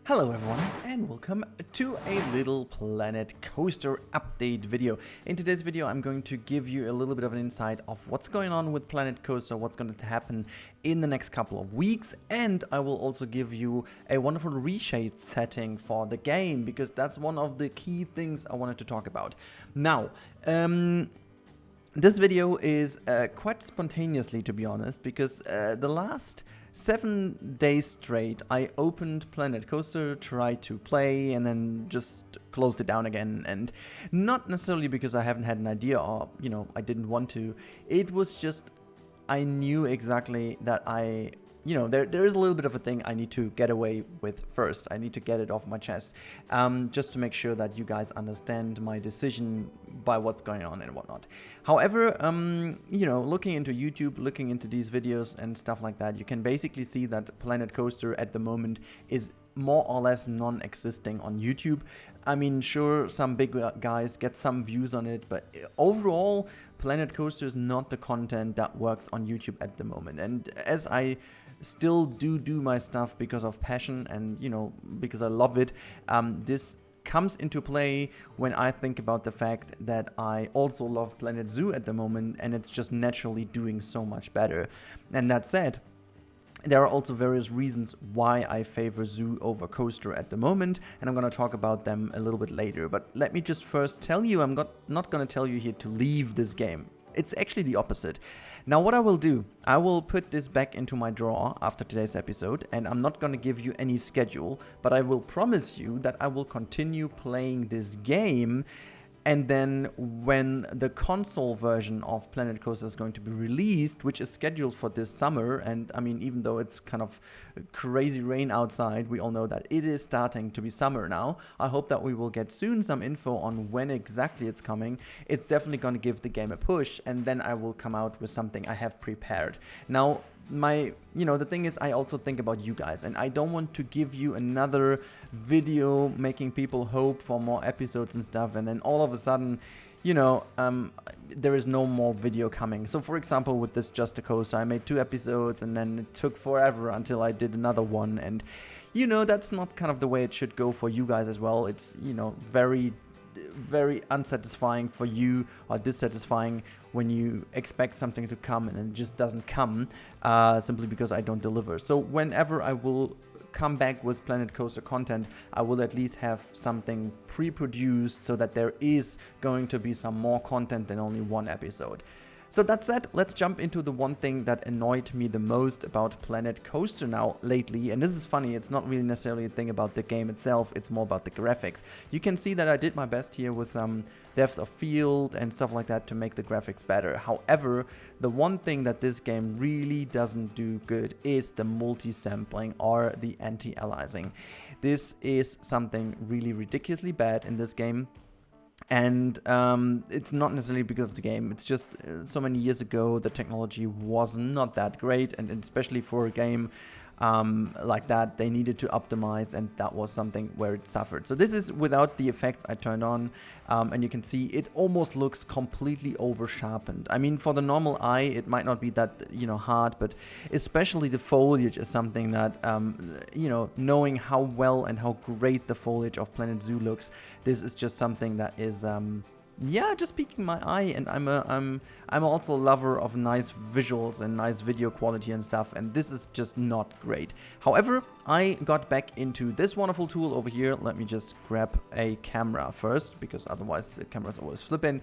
Hello everyone and welcome to a little Planet Coaster update video. In today's video I'm going to give you a little bit of an insight of what's going on with Planet Coaster, what's going to happen in the next couple of weeks, and I will also give you a wonderful reshade setting for the game because that's one of the key things I wanted to talk about. Now, this video is quite spontaneously, to be honest, because the last 7 days straight I opened Planet Coaster, tried to play, and then just closed it down again. And not necessarily because I haven't had an idea or, you know, I didn't want to. It was just I knew exactly that there is a little bit of a thing I need to get away with first. I need to get it off my chest, just to make sure that you guys understand my decision by what's going on and whatnot. However, looking into YouTube, looking into these videos and stuff like that, you can basically see that Planet Coaster at the moment is more or less non-existing on YouTube. I mean, sure, some big guys get some views on it, but overall, Planet Coaster is not the content that works on YouTube at the moment. And as I still do my stuff because of passion and, because I love it, this comes into play when I think about the fact that I also love Planet Zoo at the moment, and it's just naturally doing so much better. And that said, there are also various reasons why I favor Zoo over Coaster at the moment, and I'm going to talk about them a little bit later. But let me just first tell you, I'm not going to tell you here to leave this game. It's actually the opposite. Now what I will do, I will put this back into my drawer after today's episode, and I'm not going to give you any schedule, but I will promise you that I will continue playing this game. And then when the console version of Planet Coaster is going to be released, which is scheduled for this summer, and I mean, even though it's kind of crazy rain outside, we all know that it is starting to be summer now. I hope that we will get soon some info on when exactly it's coming. It's definitely going to give the game a push, and then I will come out with something I have prepared. Now, the thing is, I also think about you guys, and I don't want to give you another video making people hope for more episodes and stuff, and then all of a sudden, there is no more video coming. So for example, with this Just a Coaster, I made 2 episodes, and then it took forever until I did another one, and that's not kind of the way it should go for you guys as well. It's very unsatisfying for you, or dissatisfying when you expect something to come and it just doesn't come, simply because I don't deliver. So whenever I will come back with Planet Coaster content, I will at least have something pre-produced so that there is going to be some more content than only one episode. So that said, let's jump into the one thing that annoyed me the most about Planet Coaster now lately. And this is funny, it's not really necessarily a thing about the game itself, it's more about the graphics. You can see that I did my best here with some depth of field and stuff like that to make the graphics better. However, the one thing that this game really doesn't do good is the multi-sampling or the anti-aliasing. This is something really ridiculously bad in this game. And it's not necessarily because of the game, it's just so many years ago the technology was not that great, and especially for a game like that, they needed to optimize, and that was something where it suffered. So this is without the effects I turned on, and you can see it almost looks completely over sharpened. I mean, for the normal eye it might not be that hard, but especially the foliage is something that knowing how well and how great the foliage of Planet Zoo looks, this is just something that is just piquing my eye, and I'm also a lover of nice visuals and nice video quality and stuff, and this is just not great. However, I got back into this wonderful tool over here. Let me just grab a camera first, because otherwise the camera's always flipping.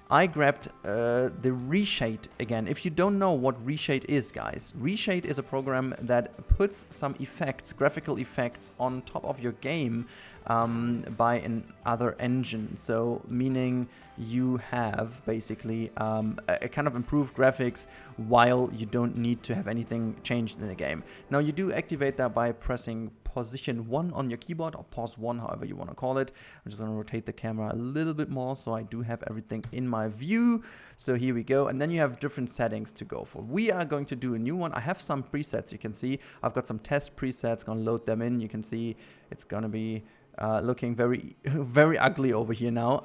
I grabbed the Reshade again. If you don't know what Reshade is, guys, Reshade is a program that puts some effects, graphical effects, on top of your game by another engine. So meaning you have basically a kind of improved graphics while you don't need to have anything changed in the game. Now you do activate that by pressing position 1 on your keyboard, or pause 1, however you want to call it. I'm just going to rotate the camera a little bit more so I do have everything in my view. So here we go, and then you have different settings to go for. We are going to do a new one. I have some presets. You can see I've got some test presets, going to load them in. You can see it's going to be looking very very ugly over here now.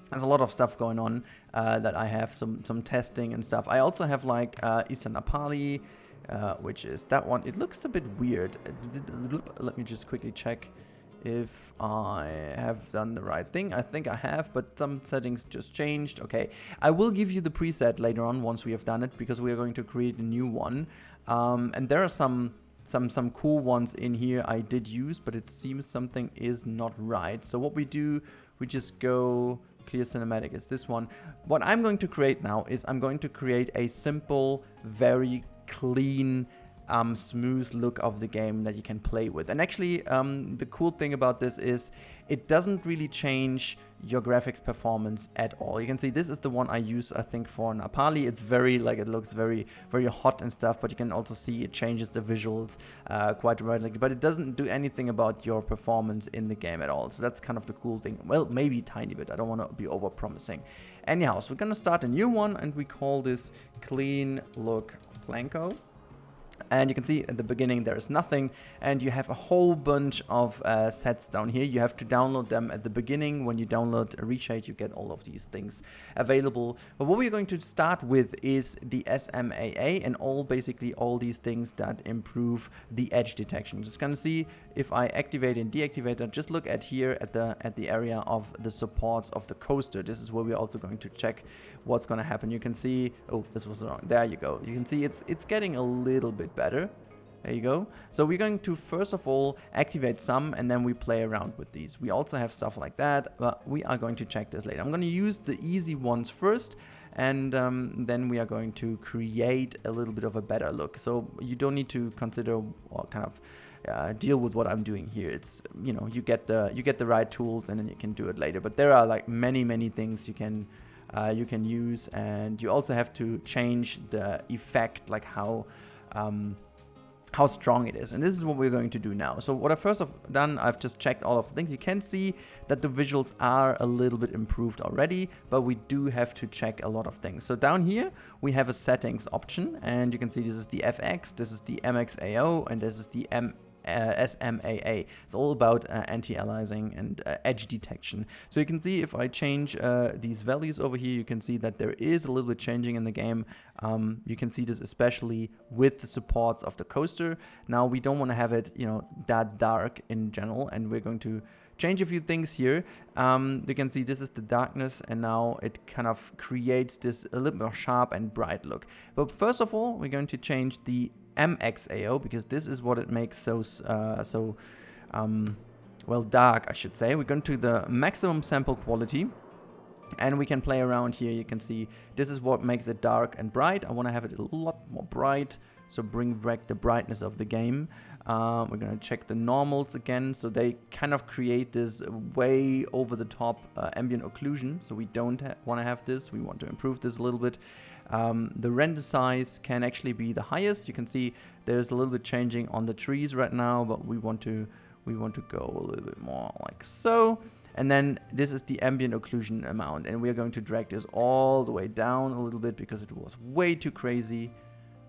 There's a lot of stuff going on that I have, some testing and stuff. I also have like Isan Apali, which is that one. It looks a bit weird. Let me just quickly check if I have done the right thing. I think I have, but some settings just changed. Okay, I will give you the preset later on once we have done it, because we are going to create a new one. And there are some cool ones in here I did use, but it seems something is not right. So what we do, we just go clear cinematic is this one. What I'm going to create now is I'm going to create a simple, very clean, smooth look of the game that you can play with. And actually, the cool thing about this is it doesn't really change your graphics performance at all. You can see this is the one I use, I think, for Napali. It's very, like, it looks very, very hot and stuff, but you can also see it changes the visuals quite dramatically, but it doesn't do anything about your performance in the game at all. So that's kind of the cool thing. Well, maybe a tiny bit. I don't want to be over promising. Anyhow, so we're going to start a new one, and we call this Clean Look Blanco. And you can see at the beginning there is nothing, and you have a whole bunch of sets down here. You have to download them at the beginning. When you download Reshade, you get all of these things available. But what we're going to start with is the SMAA and basically all these things that improve the edge detection. Just gonna see if I activate and deactivate it. Just look at here at the area of the supports of the coaster. This is where we're also going to check what's going to happen. You can see, oh, this was wrong. There you go. You can see it's getting a little bit better. There you go. So we're going to first of all activate some, and then we play around with these. We also have stuff like that, but we are going to check this later. I'm going to use the easy ones first, and then we are going to create a little bit of a better look. So you don't need to consider or kind of deal with what I'm doing here. It's, you know, you get the right tools, and then you can do it later. But there are like many things you can use, and you also have to change the effect, like how strong it is. And this is what we're going to do now. So what I first have done, I've just checked all of the things. You can see that the visuals are a little bit improved already, but we do have to check a lot of things. So down here we have a settings option, and you can see this is the FX, this is the MXAO, and this is the SMAA. It's all about anti-aliasing and edge detection. So you can see if I change these values over here, you can see that there is a little bit changing in the game. You can see this especially with the supports of the coaster. Now we don't want to have it, you know, that dark in general, and we're going to change a few things here. You can see this is the darkness, and now it kind of creates this a little more sharp and bright look. But first of all, we're going to change the MXAO, because this is what it makes so well, dark, I should say. We're going to the maximum sample quality, and we can play around here. You can see this is what makes it dark and bright. I want to have it a lot more bright, so bring back the brightness of the game. We're going to check the normals again, so they kind of create this way over the top ambient occlusion, so we don't want to have this. We want to improve this a little bit. The render size can actually be the highest. You can see there's a little bit changing on the trees right now, but we want to go a little bit more like so. And then this is the ambient occlusion amount, and we are going to drag this all the way down a little bit because it was way too crazy.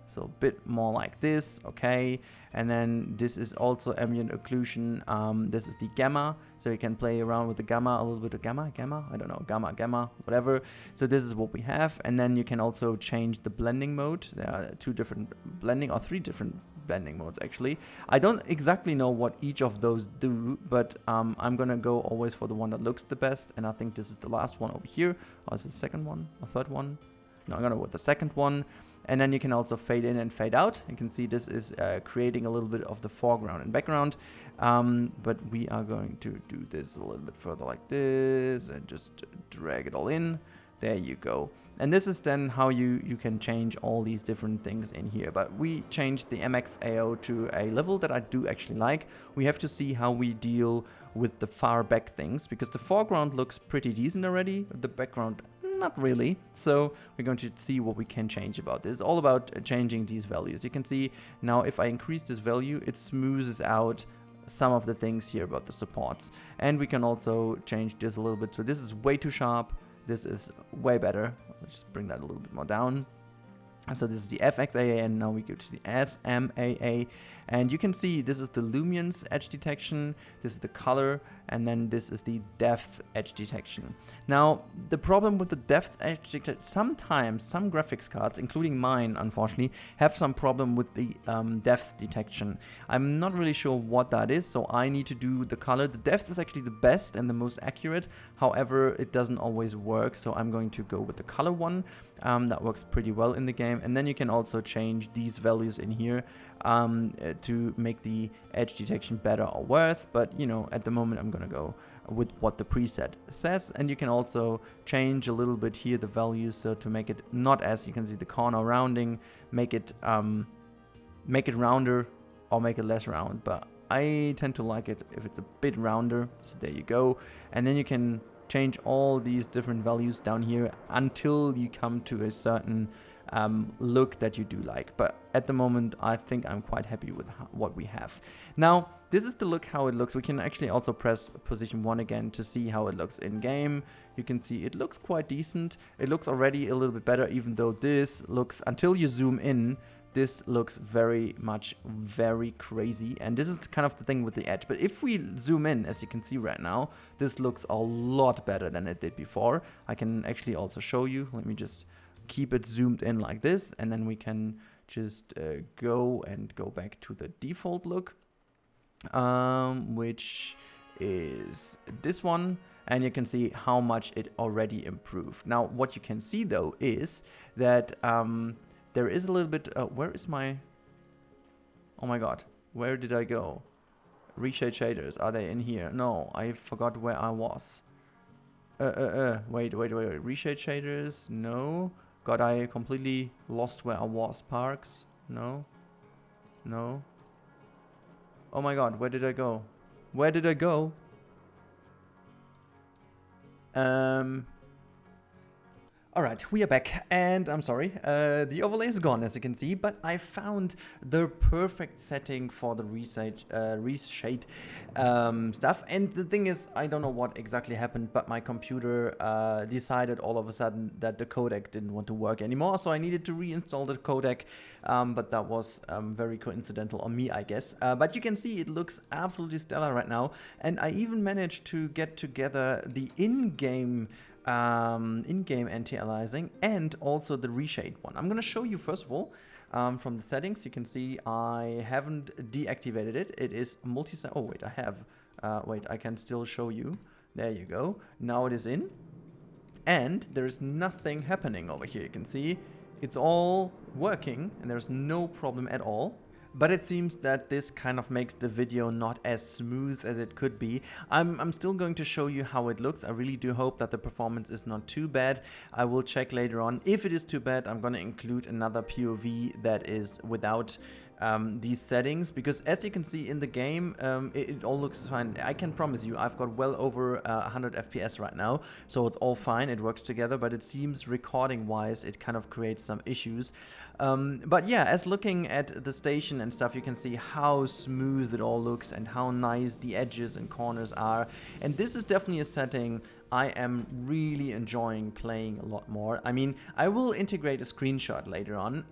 So a bit more like this, okay. And then this is also ambient occlusion. This is the gamma, so you can play around with the gamma, a little bit of gamma, I don't know, gamma, whatever. So this is what we have, and then you can also change the blending mode. There are three different blending modes actually. I don't exactly know what each of those do, but I'm gonna go always for the one that looks the best, and I think this is the last one over here. Or is it the second one or third one? No, I'm gonna go with the second one. And then you can also fade in and fade out. You can see this is creating a little bit of the foreground and background. But we are going to do this a little bit further like this and just drag it all in. There you go. And this is then how you can change all these different things in here. But we changed the MXAO to a level that I do actually like. We have to see how we deal with the far back things, because the foreground looks pretty decent already. The background, not really. So we're going to see what we can change about this. It's all about changing these values. You can see now if I increase this value, it smooths out some of the things here about the supports. And we can also change this a little bit. So this is way too sharp. This is way better. Let's just bring that a little bit more down. So this is the FXAA, and now we go to the SMAA, and you can see this is the luminance edge detection, this is the color, and then this is the depth edge detection. Now, the problem with the depth edge detection, sometimes some graphics cards, including mine, unfortunately, have some problem with the depth detection. I'm not really sure what that is, so I need to do the color. The depth is actually the best and the most accurate. However, it doesn't always work, so I'm going to go with the color one. That works pretty well in the game, and then you can also change these values in here to make the edge detection better or worse, but you know, at the moment I'm gonna go with what the preset says. And you can also change a little bit here the values, so to make it not, as you can see, the corner rounding, make it rounder or make it less round, but I tend to like it if it's a bit rounder, so there you go. And then you can change all these different values down here until you come to a certain look that you do like. But at the moment, I think I'm quite happy with what we have. Now, this is the look how it looks. We can actually also press position 1 again to see how it looks in game. You can see it looks quite decent. It looks already a little bit better, even though this looks, until you zoom in, this looks very crazy, and this is kind of the thing with the edge. But if we zoom in, as you can see right now, this looks a lot better than it did before. I can actually also show you. Let me just keep it zoomed in like this, and then we can just go back to the default look, which is this one, and you can see how much it already improved. Now, what you can see though is that there is a little bit, where is my, oh my god, where did I go? Reshade shaders, are they in here? No, I forgot where I was. Wait, reshade shaders, no. God, I completely lost where I was. Parks, no. Oh my god, where did I go? Where did I go? Alright, we are back, and I'm sorry, the overlay is gone, as you can see, but I found the perfect setting for the reshade stuff. And the thing is, I don't know what exactly happened, but my computer decided all of a sudden that the codec didn't want to work anymore, so I needed to reinstall the codec, but that was very coincidental on me, I guess. But you can see it looks absolutely stellar right now, and I even managed to get together the in-game anti-aliasing and also the reshade one. I'm going to show you first of all from the settings. You can see I haven't deactivated it. It is multi-site. Oh wait, I have. Wait, I can still show you. There you go. Now it is in, and there's nothing happening over here. You can see it's all working, and there's no problem at all. But it seems that this kind of makes the video not as smooth as it could be. I'm still going to show you how it looks. I really do hope that the performance is not too bad. I will check later on. If it is too bad, I'm going to include another POV that is without these settings, because as you can see in the game, it all looks fine. I can promise you I've got well over 100 FPS right now, so it's all fine, it works together, but it seems recording wise it kind of creates some issues. But yeah, as looking at the station and stuff, you can see how smooth it all looks and how nice the edges and corners are, and this is definitely a setting I am really enjoying playing a lot more. I mean, I will integrate a screenshot later on.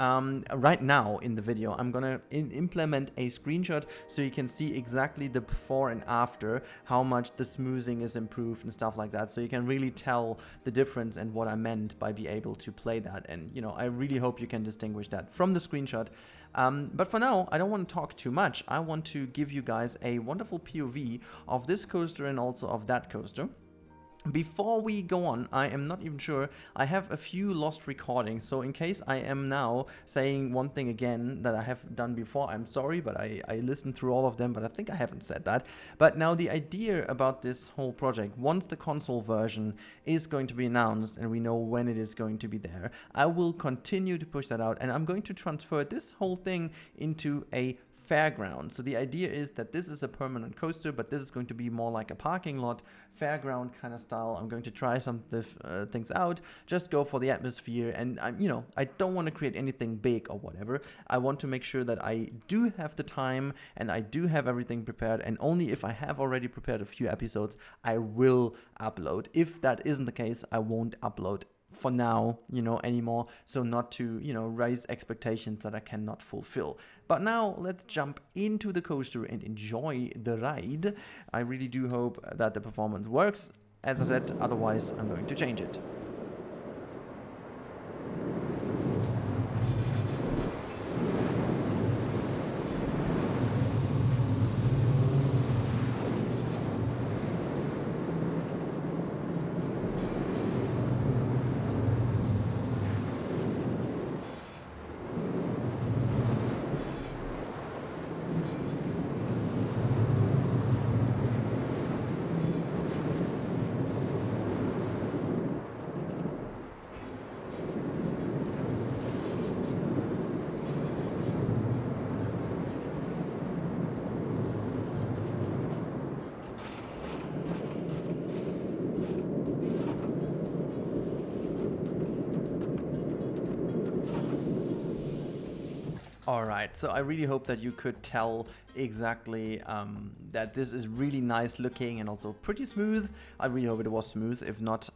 Right now in the video, I'm gonna implement a screenshot so you can see exactly the before and after, how much the smoothing is improved and stuff like that. So you can really tell the difference and what I meant by be able to play that. And, you know, I really hope you can distinguish that from the screenshot. But for now, I don't want to talk too much. I want to give you guys a wonderful POV of this coaster and also of that coaster. Before we go on, I am not even sure. I have a few lost recordings, so in case I am now saying one thing again that I have done before, I'm sorry, but I listened through all of them, but I think I haven't said that. But now the idea about this whole project, once the console version is going to be announced and we know when it is going to be there, I will continue to push that out, and I'm going to transfer this whole thing into a fairground. So the idea is that this is a permanent coaster, but this is going to be more like a parking lot, fairground kind of style. I'm going to try some things out, just go for the atmosphere, and I don't want to create anything big or whatever. I want to make sure that I do have the time and I do have everything prepared, and only if I have already prepared a few episodes, I will upload. If that isn't the case, I won't upload for now, you know, anymore, so not to, you know, raise expectations that I cannot fulfill. But now let's jump into the coaster and enjoy the ride. I really do hope that the performance works. As I said, otherwise I'm going to change it. Alright, so I really hope that you could tell exactly that this is really nice looking and also pretty smooth. I really hope it was smooth. If not,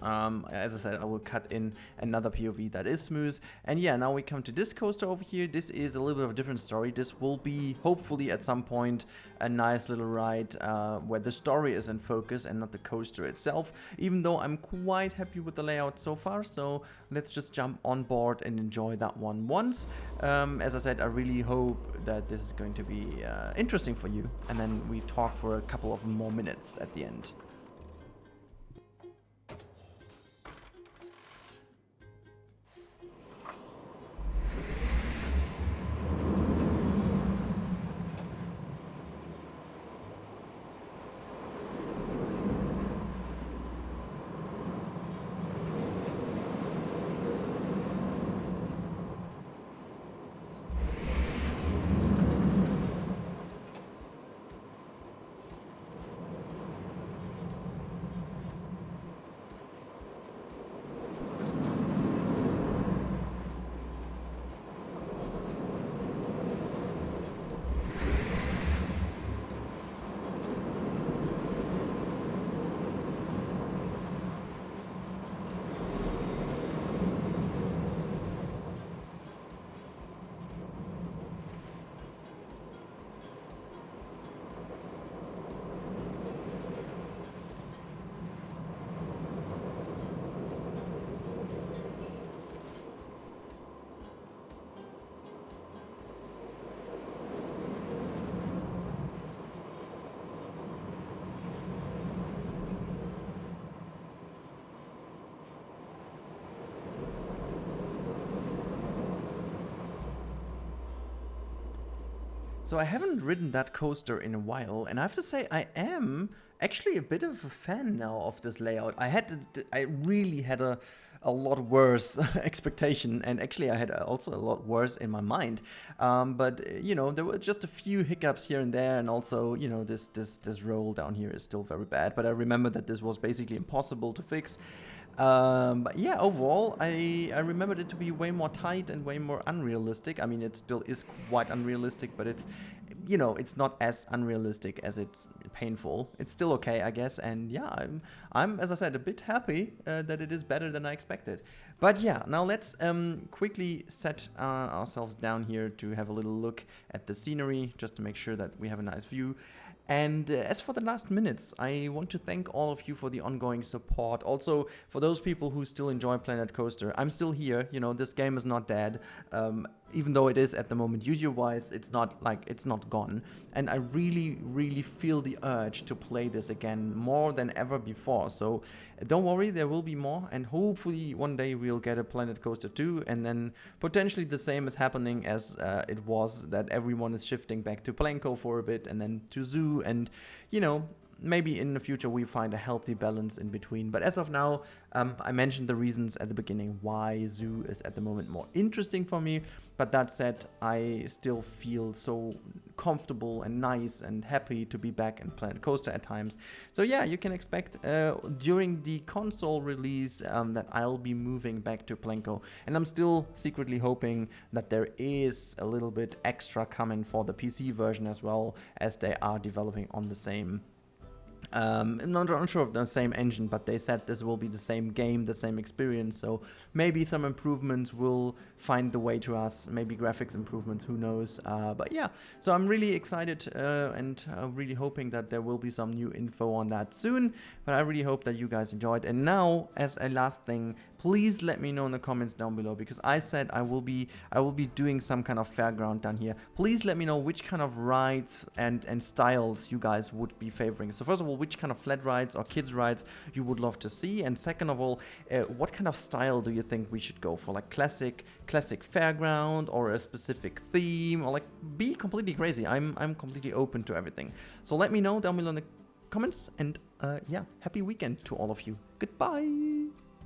as I said, I will cut in another POV that is smooth. And yeah, now we come to this coaster over here. This is a little bit of a different story. This will be hopefully at some point a nice little ride where the story is in focus and not the coaster itself, even though I'm quite happy with the layout so far. So let's just jump on board and enjoy that one once. As I said, I really hope that this is going to be interesting for you, and then we talk for a couple of more minutes at the end. So I haven't ridden that coaster in a while, and I have to say I am actually a bit of a fan now of this layout. I really had a lot worse expectation, and actually I had also a lot worse in my mind. But you know, there were just a few hiccups here and there, and also, you know, this roll down here is still very bad. But I remember that this was basically impossible to fix. But yeah, overall, I remembered it to be way more tight and way more unrealistic. I mean, it still is quite unrealistic, but it's, you know, it's not as unrealistic as it's painful. It's still okay, I guess. And yeah, I'm as I said, a bit happy that it is better than I expected. But yeah, now let's quickly set ourselves down here to have a little look at the scenery, just to make sure that we have a nice view. And as for the last minutes, I want to thank all of you for the ongoing support. Also, for those people who still enjoy Planet Coaster, I'm still here. You know, this game is not dead. Even though it is at the moment, YouTube-wise, it's not gone. And I really, really feel the urge to play this again more than ever before. So don't worry, there will be more. And hopefully one day we'll get a Planet Coaster 2. And then potentially the same is happening as it was, that everyone is shifting back to Planko for a bit and then to Zoo. And, you know, maybe in the future we find a healthy balance in between. But as of now, I mentioned the reasons at the beginning why Zoo is at the moment more interesting for me. But that said, I still feel so comfortable and nice and happy to be back in Planet Coaster at times. So yeah, you can expect during the console release that I'll be moving back to Planko. And I'm still secretly hoping that there is a little bit extra coming for the PC version as well, as they are developing on the same I'm not unsure of the same engine, but they said this will be the same game, the same experience. So maybe some improvements will find the way to us. Maybe graphics improvements, who knows? But yeah, so I'm really excited and really hoping that there will be some new info on that soon. But I really hope that you guys enjoyed. And now, as a last thing, please let me know in the comments down below, because I said I will be doing some kind of fairground down here. Please let me know which kind of rides and styles you guys would be favoring. So first of all, which kind of flat rides or kids rides you would love to see, and second of all, what kind of style do you think we should go for, like classic fairground or a specific theme, or like be completely crazy. I'm completely open to everything. So let me know down below in the comments, and yeah, happy weekend to all of you. Goodbye.